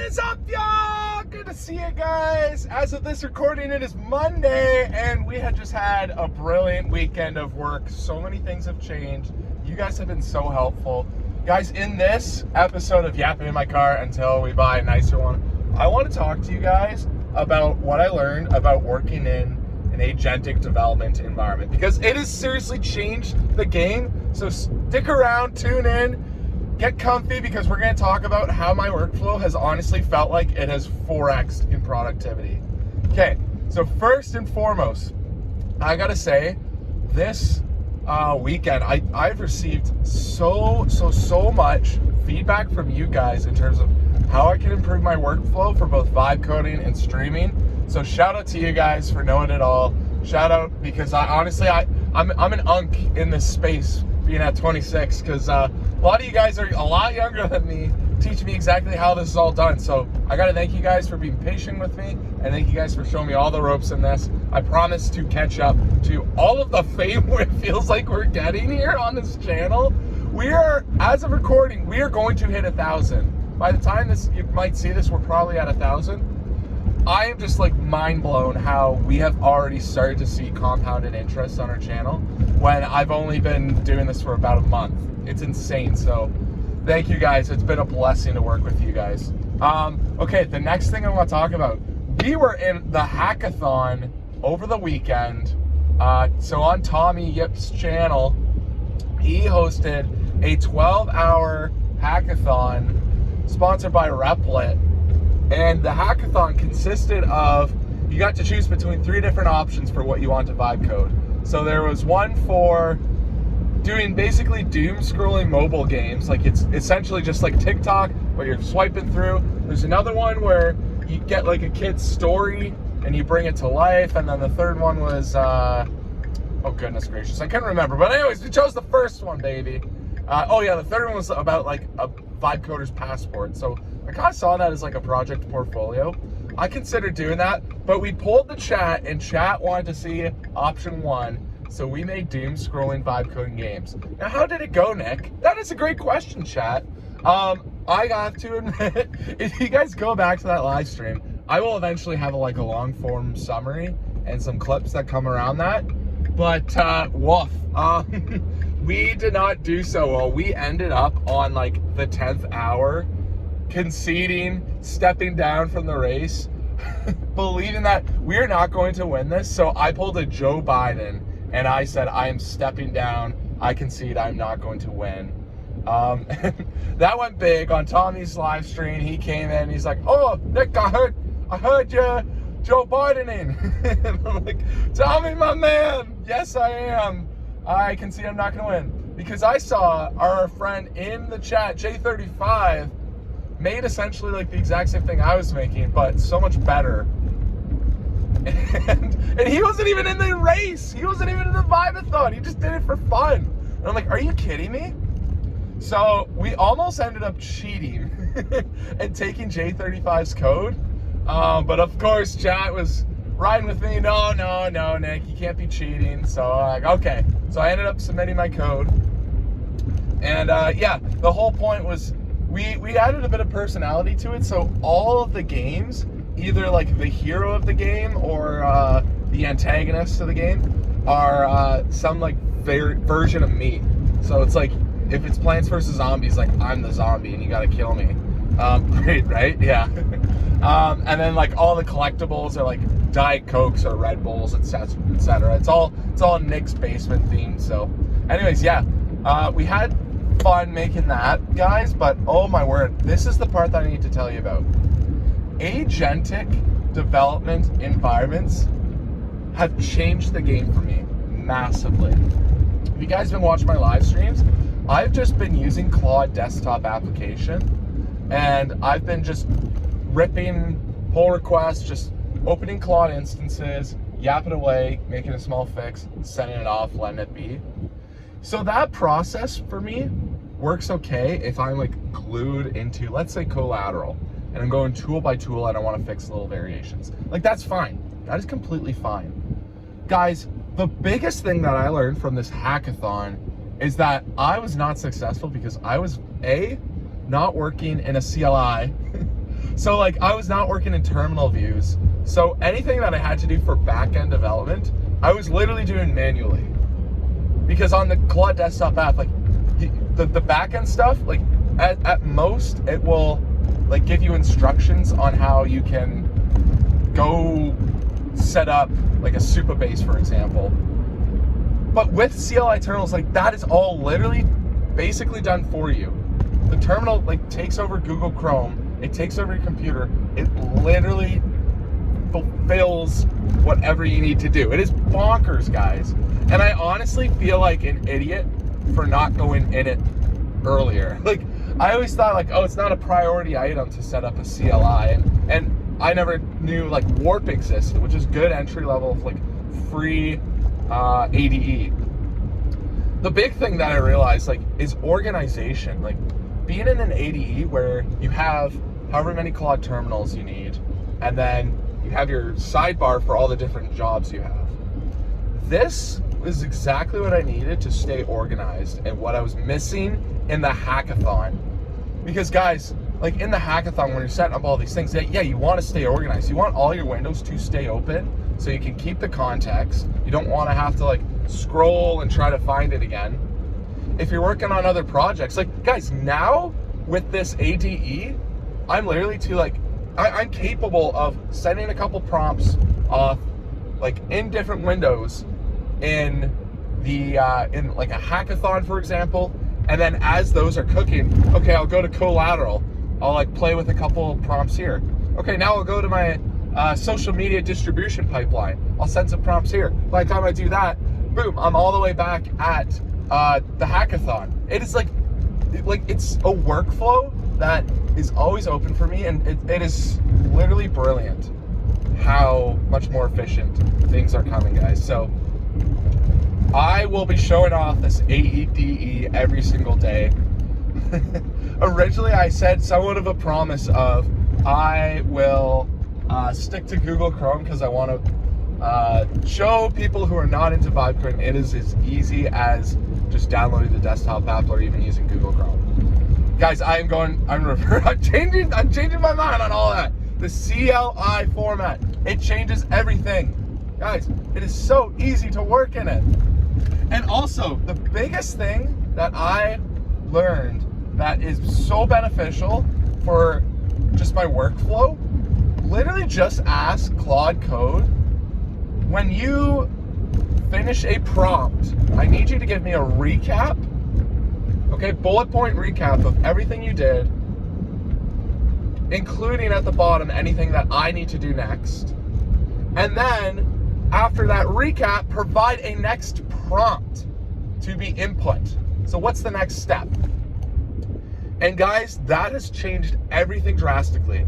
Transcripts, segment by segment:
is up, y'all? Good to see you guys. As of this recording, it is Monday, and we had just had a brilliant weekend of work. So many things have changed. You guys have been so helpful. Guys, in this episode of Yapping in My Car Until We Buy a Nicer One, I want to talk to you guys about what I learned about working in an agentic development environment, because it has seriously changed the game. So stick around, tune in, get comfy, because we're going to talk about how my workflow has honestly felt like it has 4x'd in productivity. Okay, so first and foremost, I gotta say, this weekend, I've received so much feedback from you guys in terms of how I can improve my workflow for both vibe coding and streaming. So shout out to you guys for knowing it all. Shout out, because I'm an unk in this space, being at 26, because a lot of you guys are a lot younger than me, teaching me exactly how this is all done. So I gotta thank you guys for being patient with me, and thank you guys for showing me all the ropes in this. I promise to catch up to all of the fame it feels like we're getting here on this channel. We are, as of recording, we are going to hit 1,000. By the time you might see this, we're probably at 1,000. I am just like mind blown how we have already started to see compounded interest on our channel when I've only been doing this for about a month. It's insane. So thank you guys. It's been a blessing to work with you guys. Okay, the next thing I want to talk about, we were in the Hackathon over the weekend. So on Tommy Yip's channel, he hosted a 12-hour hackathon sponsored by Replit. And the hackathon consisted of, you got to choose between 3 different options for what you want to vibe code. So there was one for doing basically doom scrolling mobile games, like it's essentially just like TikTok where you're swiping through. There's another one where you get like a kid's story and you bring it to life. And then the third one was, oh goodness gracious, I can't remember. But anyways, we chose the first one, baby. Oh yeah, the third one was about like a vibe coder's passport. So I kind of saw that as like a project portfolio. I considered doing that, but we pulled the chat, and chat wanted to see option 1. So we made doom scrolling vibe coding games. Now, how did it go, Nick? That is a great question, chat. I have to admit, if you guys go back to that live stream, I will eventually have a long form summary and some clips that come around that. But woof, we did not do so well. We ended up on like the 10th hour, conceding, stepping down from the race, believing that we're not going to win this. So I pulled a Joe Biden and I said, I am stepping down. I concede I'm not going to win. That went big on Tommy's live stream. He came in, he's like, oh, Nick, I heard you Joe Bidening. And I'm like, Tommy, my man, yes, I am. I concede I'm not going to win. Because I saw our friend in the chat, J35, made essentially like the exact same thing I was making, but so much better. And he wasn't even in the race. He wasn't even in the Vibe-a-thon. He just did it for fun. And I'm like, are you kidding me? So we almost ended up cheating and taking J35's code. But of course, chat was riding with me. No, Nick, you can't be cheating. So I'm like, okay. So I ended up submitting my code. And yeah, the whole point was we added a bit of personality to it. So all of the games, either like the hero of the game or the antagonist of the game, are some like version of me. So it's like, if it's Plants vs. Zombies, like I'm the zombie and you gotta kill me. Great, right? Yeah. And then like all the collectibles are like Diet Cokes or Red Bulls, etc. It's all Nick's basement themed. So anyways, yeah, we had fun making that, guys, but oh my word, this is the part that I need to tell you about. Agentic development environments have changed the game for me massively. If you guys have been watching my live streams, I've just been using Claude desktop application, and I've been just ripping pull requests, just opening Claude instances, yapping away, making a small fix, sending it off, letting it be. So that process for me works okay if I'm like glued into, let's say, CoLateral, and I'm going tool by tool and I want to fix little variations. Like, that's fine. That is completely fine. Guys, the biggest thing that I learned from this hackathon is that I was not successful because I was, A, not working in a CLI So like I was not working in terminal views. So anything that I had to do for back-end development, I was literally doing manually. Because on the Claude desktop app, like the back-end stuff, like at most it will like give you instructions on how you can go set up like a Supabase, for example. But with CLI terminals, like that is all literally basically done for you. The terminal like takes over Google Chrome, it takes over your computer, it literally fulfills whatever you need to do. It is bonkers, guys. And I honestly feel like an idiot for not going in it earlier. Like I always thought like, oh, it's not a priority item to set up a CLI, and I never knew like Warp existed, which is good entry level of like free ADE. The big thing that I realized like is organization. Like being in an ADE where you have however many Claude terminals you need, and then you have your sidebar for all the different jobs you have. This is exactly what I needed to stay organized and what I was missing in the hackathon. Because guys, like in the hackathon, when you're setting up all these things, yeah, you want to stay organized. You want all your windows to stay open so you can keep the context. You don't want to have to like scroll and try to find it again. If you're working on other projects, like guys, now with this ADE, I'm literally I'm capable of sending a couple prompts off like in different windows in the in like a hackathon, for example, and then as those are cooking, okay, I'll go to CoLateral. I'll like play with a couple prompts here. Okay, now I'll go to my social media distribution pipeline. I'll send some prompts here. By the time I do that, boom, I'm all the way back at the hackathon. It is like it's a workflow that is always open for me, and it is literally brilliant how much more efficient things are coming, guys. So I will be showing off this AEDE every single day. Originally, I said somewhat of a promise of I will stick to Google Chrome because I want to show people who are not into Vibe coding it is as easy as just downloading the desktop app or even using Google Chrome. Guys, I'm changing my mind on all that. The CLI format, it changes everything. Guys, it is so easy to work in it. And also, the biggest thing that I learned that is so beneficial for just my workflow, literally just ask Claude Code, when you finish a prompt, I need you to give me a recap, okay, bullet point recap of everything you did, including at the bottom anything that I need to do next. And then after that recap, provide a next prompt to be input. So what's the next step? And guys, that has changed everything drastically.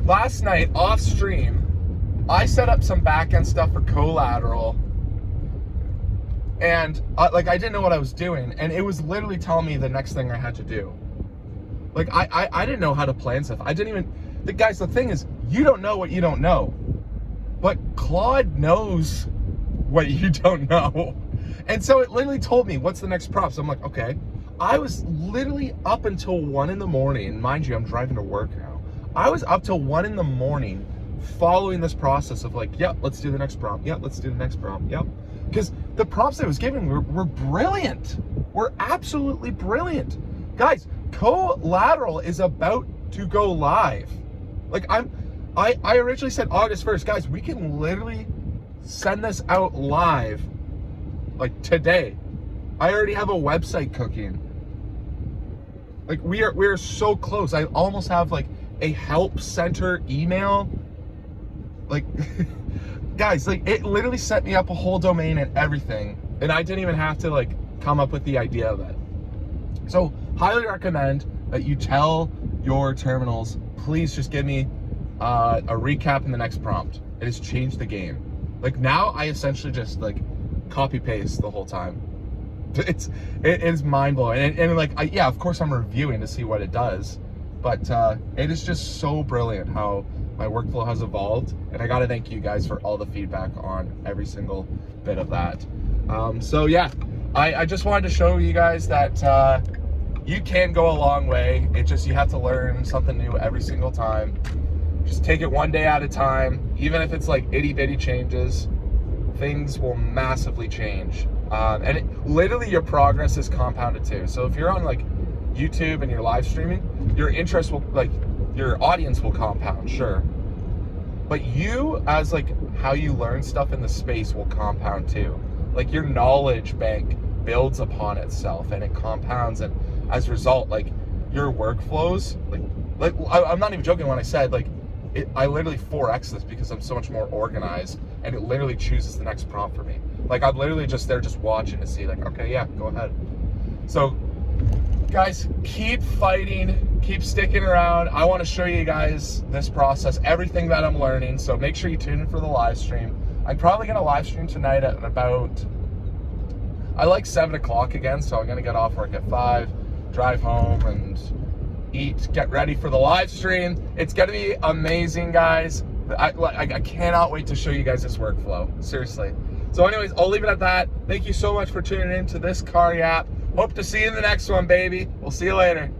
Last night off stream, I set up some backend stuff for CoLateral, and I didn't know what I was doing, and it was literally telling me the next thing I had to do. Like I didn't know how to plan stuff. Guys, the thing is, you don't know what you don't know. But Claude knows what you don't know. And so it literally told me, what's the next prompt? So I'm like, okay. I was literally up until 1 in the morning. Mind you, I'm driving to work now. I was up till 1 in the morning following this process of like, yep, let's do the next prompt. Yep, let's do the next prompt. Yep. Because the prompts I was giving were brilliant. Were absolutely brilliant. Guys, CoLateral is about to go live. Like I originally said August 1st. Guys, we can literally send this out live like today. I already have a website cooking. Like we are so close. I almost have like a help center email. Like guys, like it literally set me up a whole domain and everything. And I didn't even have to like come up with the idea of it. So highly recommend that you tell your terminals, please just give me a recap in the next prompt. It has changed the game. Like now I essentially just like copy paste the whole time. It is mind blowing. And like, yeah, of course I'm reviewing to see what it does, but it is just so brilliant how my workflow has evolved. And I got to thank you guys for all the feedback on every single bit of that. So yeah, I just wanted to show you guys that, you can go a long way. It just, you have to learn something new every single time. Just take it one day at a time. Even if it's like itty bitty changes, things will massively change. Literally your progress is compounded too. So if you're on like YouTube and you're live streaming, your interest will, like, your audience will compound, sure. But you, as like how you learn stuff in the space, will compound too. Like your knowledge bank builds upon itself and it compounds, and as a result, like your workflows, I'm not even joking when I said like I literally 4x this because I'm so much more organized, and it literally chooses the next prompt for me. Like I'm literally just there just watching to see like, okay, yeah, go ahead. So guys, keep fighting, keep sticking around. I want to show you guys this process, everything that I'm learning. So make sure you tune in for the live stream. I'm probably going to live stream tonight at about, I like 7 o'clock again. So I'm going to get off work at 5, drive home and eat, get ready for the live stream. It's going to be amazing, guys. I cannot wait to show you guys this workflow. Seriously. So anyways, I'll leave it at that. Thank you so much for tuning in to this car yap. Hope to see you in the next one, baby. We'll see you later.